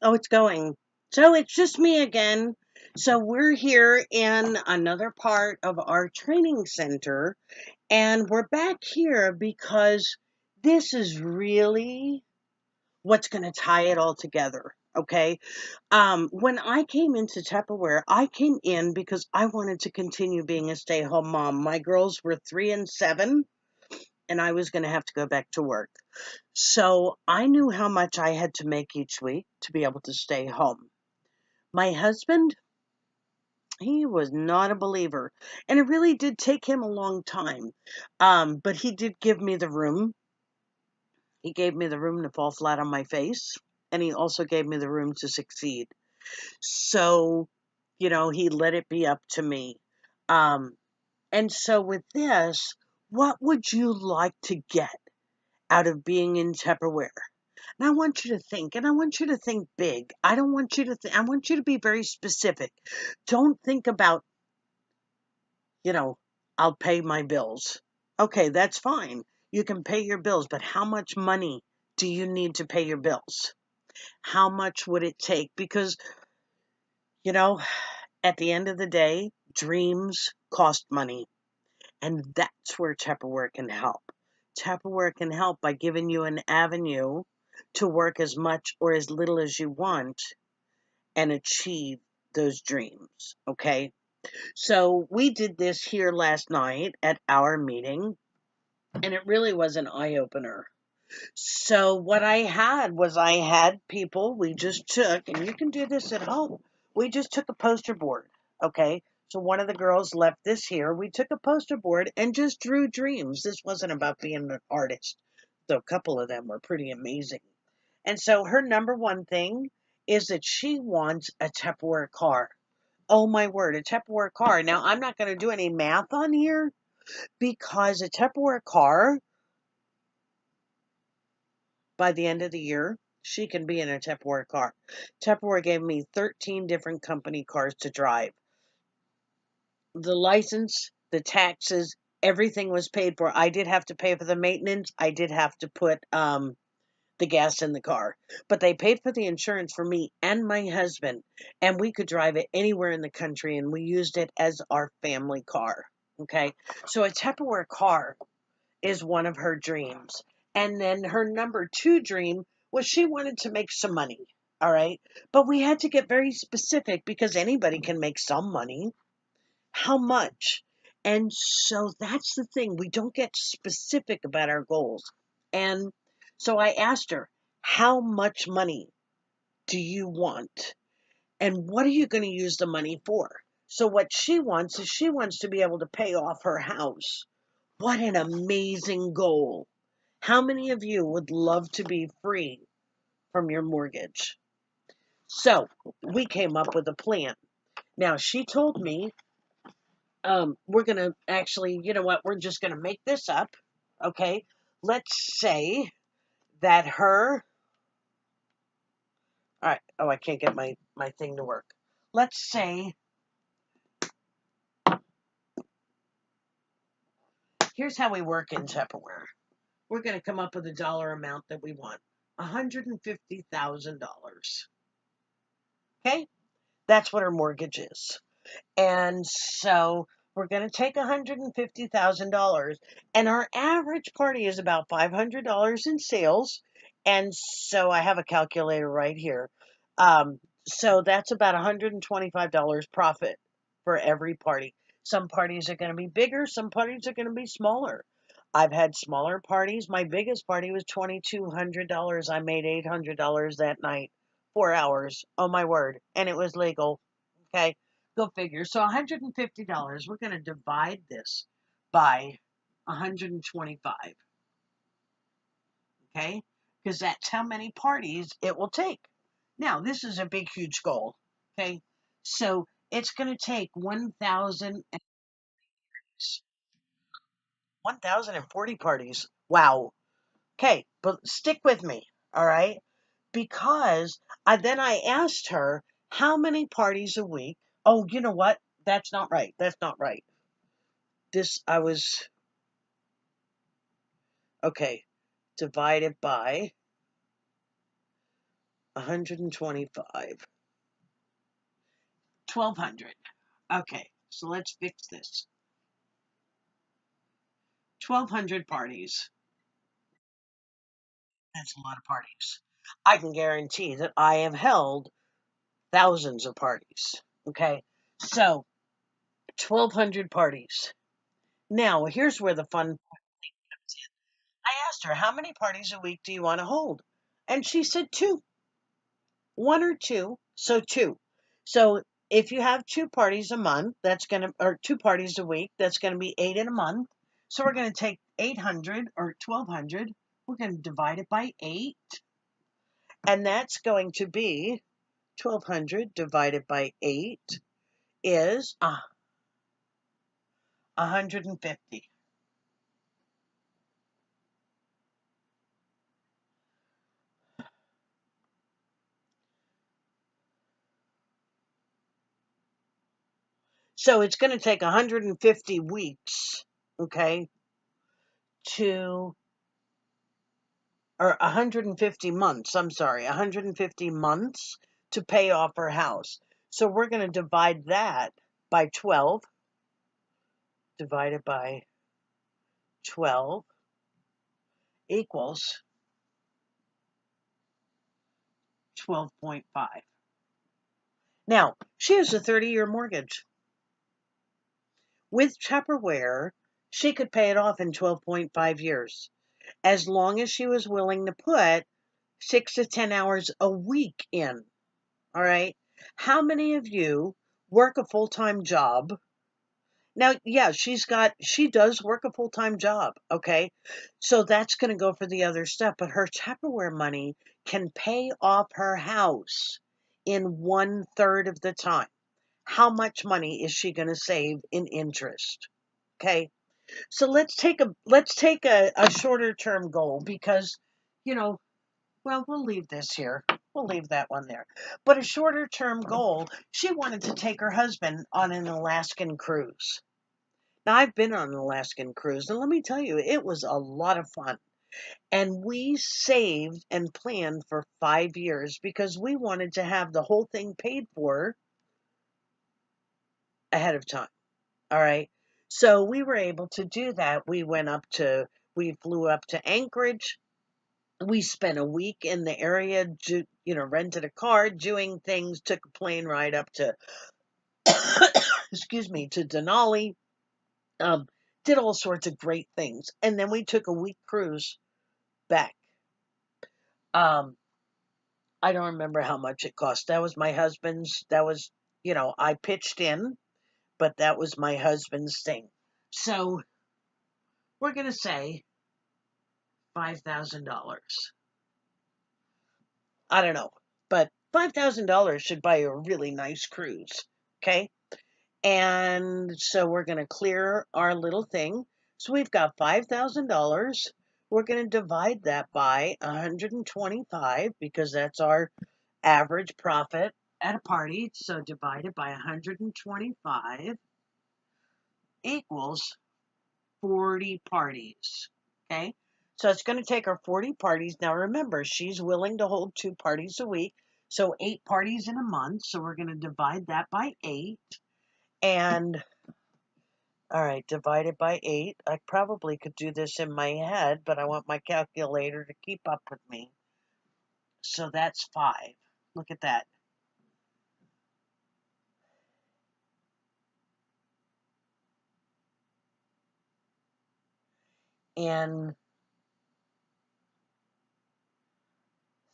Oh, it's going. So it's just me again. So we're here in another part of our training center, and we're back here because this is really what's going to tie it all together. Okay. When I came into Tupperware, I came in because I wanted to continue being a stay home mom. My girls were 3 and 7, and I was going to have to go back to work. So I knew how much I had to make each week to be able to stay home. My husband, he was not a believer, and it really did take him a long time. But he did give me the room. He gave me the room to fall flat on my face, and he also gave me the room to succeed. So, he let it be up to me. Um, and so with this, what would you like to get out of being in Tupperware? And I want you to think, and I want you to think big. I don't want you to think, I want you to be very specific. Don't think about, you know, I'll pay my bills. Okay, that's fine. You can pay your bills, but how much money do you need to pay your bills? How much would it take? Because, you know, at the end of the day, dreams cost money. And that's where Tupperware can help. Tupperware can help by giving you an avenue to work as much or as little as you want and achieve those dreams. Okay. So we did this here last night at our meeting, and it really was an eye opener. So what I had people, we just took, and you can do this at home. We just took a poster board. Okay. So one of the girls left this here. We took a poster board and just drew dreams. This wasn't about being an artist, though a couple of them were pretty amazing. And so her number one thing is that she wants a Tupperware car. Oh my word, a Tupperware car. Now, I'm not going to do any math on here because a Tupperware car, by the end of the year, she can be in a Tupperware car. Tupperware gave me 13 different company cars to drive. The license, the taxes, everything was paid for. I did have to pay for the maintenance. I did have to put the gas in the car. But they paid for the insurance for me and my husband, and we could drive it anywhere in the country, and we used it as our family car. Okay. So a Tupperware car is one of her dreams. And then her number two dream was she wanted to make some money. All right. But we had to get very specific because anybody can make some money. How much? And so that's the thing. We don't get specific about our goals. And so I asked her, how much money do you want? And what are you going to use the money for? So what she wants is she wants to be able to pay off her house. What an amazing goal. How many of you would love to be free from your mortgage? So we came up with a plan. Now she told me, we're going to actually, you know what, we're just going to make this up. Okay. Let's say that all right. Oh, I can't get my thing to work. Let's say, here's how we work in Tupperware. We're going to come up with a dollar amount that we want. $150,000. Okay? That's what our mortgage is. And so we're going to take $150,000, and our average party is about $500 in sales. And so I have a calculator right here. Um, so that's about $125 profit for every party. Some parties are going to be bigger, some parties are going to be smaller. I've had smaller parties. My biggest party was $2,200. I made $800 that night, 4 hours. Oh my word. And it was legal. Okay. Go figure. So $150, we're going to divide this by 125. Okay. Because that's how many parties it will take. Now, this is a big, huge goal. Okay. So it's going to take 1,040 parties. Wow. Okay. But stick with me. All right. Because then I asked her how many parties a week. Oh, you know what? That's not right. That's not right. This, I was, okay, divided by 125. 1,200. Okay, so let's fix this. 1,200 parties. That's a lot of parties. I can guarantee that I have held thousands of parties. Okay, so 1,200 parties. Now, here's where the fun comes in. I asked her, how many parties a week do you want to hold? And she said two, one or two. So two. So if you have two parties a month, that's going to, or two parties a week, that's going to be eight in a month. So we're going to take 800 or 1,200. We're going to divide it by eight. And that's going to be 1,200 divided by eight is 150. So it's going to take 150 weeks, okay, to, or 150 months, I'm sorry, 150 months to pay off her house. So we're going to divide that by 12, divided by 12 equals 12.5. Now, she has a 30-year mortgage. With Tupperware, she could pay it off in 12.5 years, as long as she was willing to put 6 to 10 hours a week in. All right. How many of you work a full-time job? Now, yeah, she does work a full-time job. Okay. So that's going to go for the other stuff, but her Tupperware money can pay off her house in 1/3 of the time. How much money is she going to save in interest? Okay. So let's take a shorter term goal because, you know, well, we'll leave this here. We'll leave that one there. But a shorter term goal, she wanted to take her husband on an Alaskan cruise. Now, I've been on an Alaskan cruise, and let me tell you, it was a lot of fun. And we saved and planned for 5 years because we wanted to have the whole thing paid for ahead of time. All right. So we were able to do that. We flew up to Anchorage. We spent a week in the area, rented a car, doing things, took a plane ride up to, excuse me, to Denali, um, did all sorts of great things. And then we took a week cruise back. Um, I don't remember how much it cost. I pitched in, but that was my husband's thing. So we're going to say $5,000. I don't know, but $5,000 should buy you a really nice cruise. Okay. And so we're going to clear our little thing. So we've got $5,000. We're going to divide that by 125 because that's our average profit at a party. So divided by 125 equals 40 parties. Okay. So it's going to take her 40 parties. Now remember, she's willing to hold two parties a week. So 8 parties in a month. So we're going to divide that by 8. And all right, divided by 8. I probably could do this in my head, but I want my calculator to keep up with me. So that's 5. Look at that. And is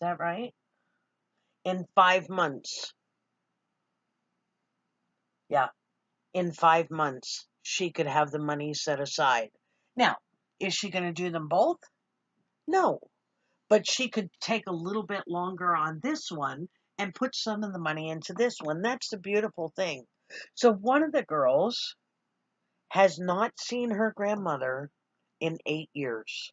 that right? In 5 months. Yeah, in 5 months, she could have the money set aside. Now, is she going to do them both? No, but she could take a little bit longer on this one and put some of the money into this one. That's the beautiful thing. So one of the girls has not seen her grandmother in 8 years.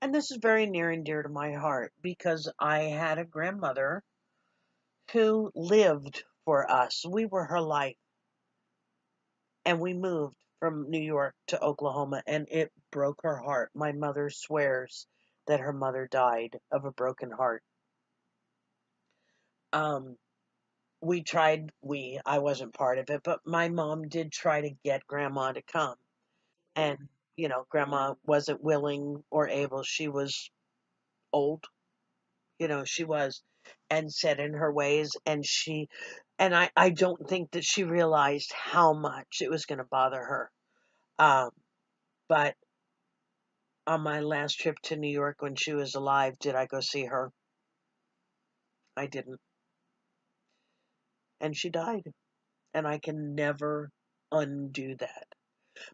And this is very near and dear to my heart because I had a grandmother who lived for us. We were her life. And we moved from New York to Oklahoma, and it broke her heart. My mother swears that her mother died of a broken heart. um, I wasn't part of it, but my mom did try to get grandma to come. And, grandma wasn't willing or able. She was old, she was, and set in her ways. And I don't think that she realized how much it was going to bother her. Um, but on my last trip to New York when she was alive, did I go see her? I didn't. And she died. And I can never undo that.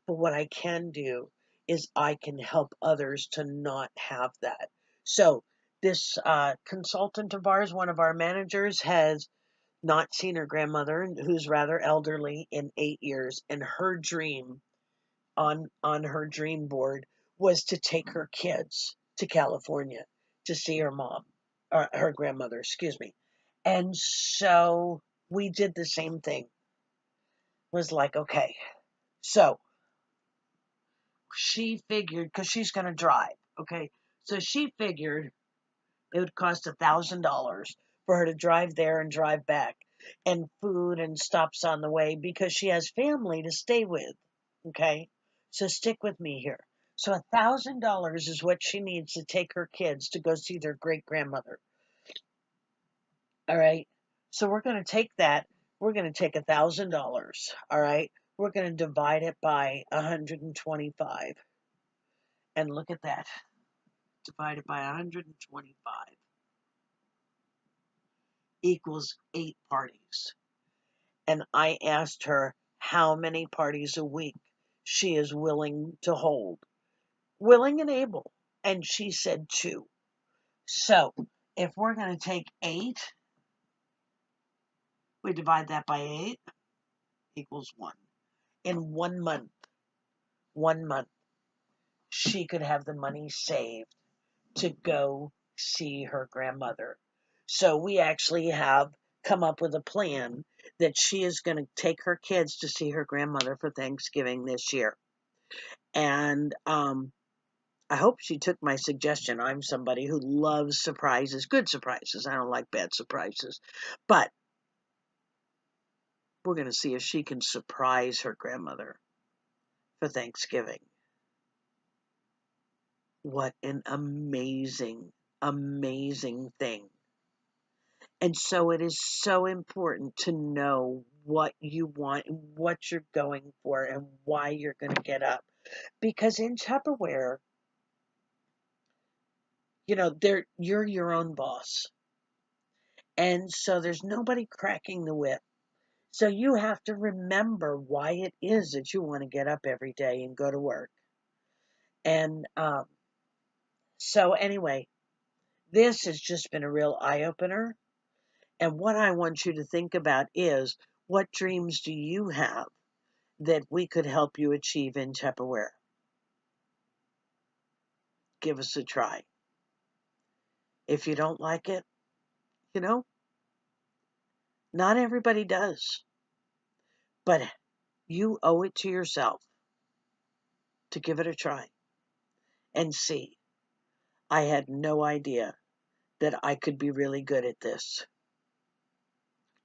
But what I can do is I can help others to not have that. So this consultant of ours, one of our managers, has not seen her grandmother, who's rather elderly, in 8 years, and her dream on her dream board was to take her kids to California to see her mom, or her grandmother, excuse me. And so we did the same thing. Was like, okay, so she figured, because she's going to drive, okay, so she figured it would cost $1,000 for her to drive there and drive back, and food and stops on the way because she has family to stay with. Okay, so stick with me here. So $1,000 is what she needs to take her kids to go see their great grandmother. All right. So we're going to take that. We're going to take $1,000. All right. We're going to divide it by 125. And look at that. Divided by 125 equals 8 parties. And I asked her how many parties a week she is willing to hold, willing and able. And she said 2. So if we're going to take 8, we divide that by 8 equals 1. In 1 month, 1 month, she could have the money saved to go see her grandmother. So we actually have come up with a plan that she is going to take her kids to see her grandmother for Thanksgiving this year. And I hope she took my suggestion. I'm somebody who loves surprises, good surprises. I don't like bad surprises. But we're going to see if she can surprise her grandmother for Thanksgiving. What an amazing, amazing thing. And so it is so important to know what you want, what you're going for, and why you're going to get up. Because in Tupperware, you're your own boss. And so there's nobody cracking the whip. So you have to remember why it is that you want to get up every day and go to work. And so anyway, this has just been a real eye-opener. And what I want you to think about is, what dreams do you have that we could help you achieve in Tupperware? Give us a try. If you don't like it, you know, not everybody does. But you owe it to yourself to give it a try and see. I had no idea that I could be really good at this.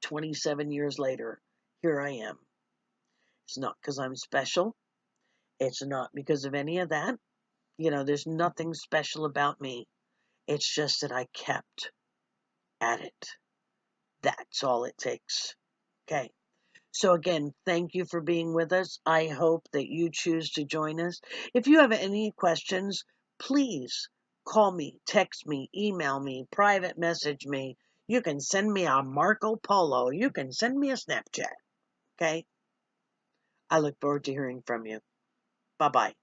27 years later, here I am. It's not because I'm special. It's not because of any of that. There's nothing special about me. It's just that I kept at it. That's all it takes. Okay. So again, thank you for being with us. I hope that you choose to join us. If you have any questions, please call me, text me, email me, private message me. You can send me a Marco Polo. You can send me a Snapchat. Okay? I look forward to hearing from you. Bye-bye.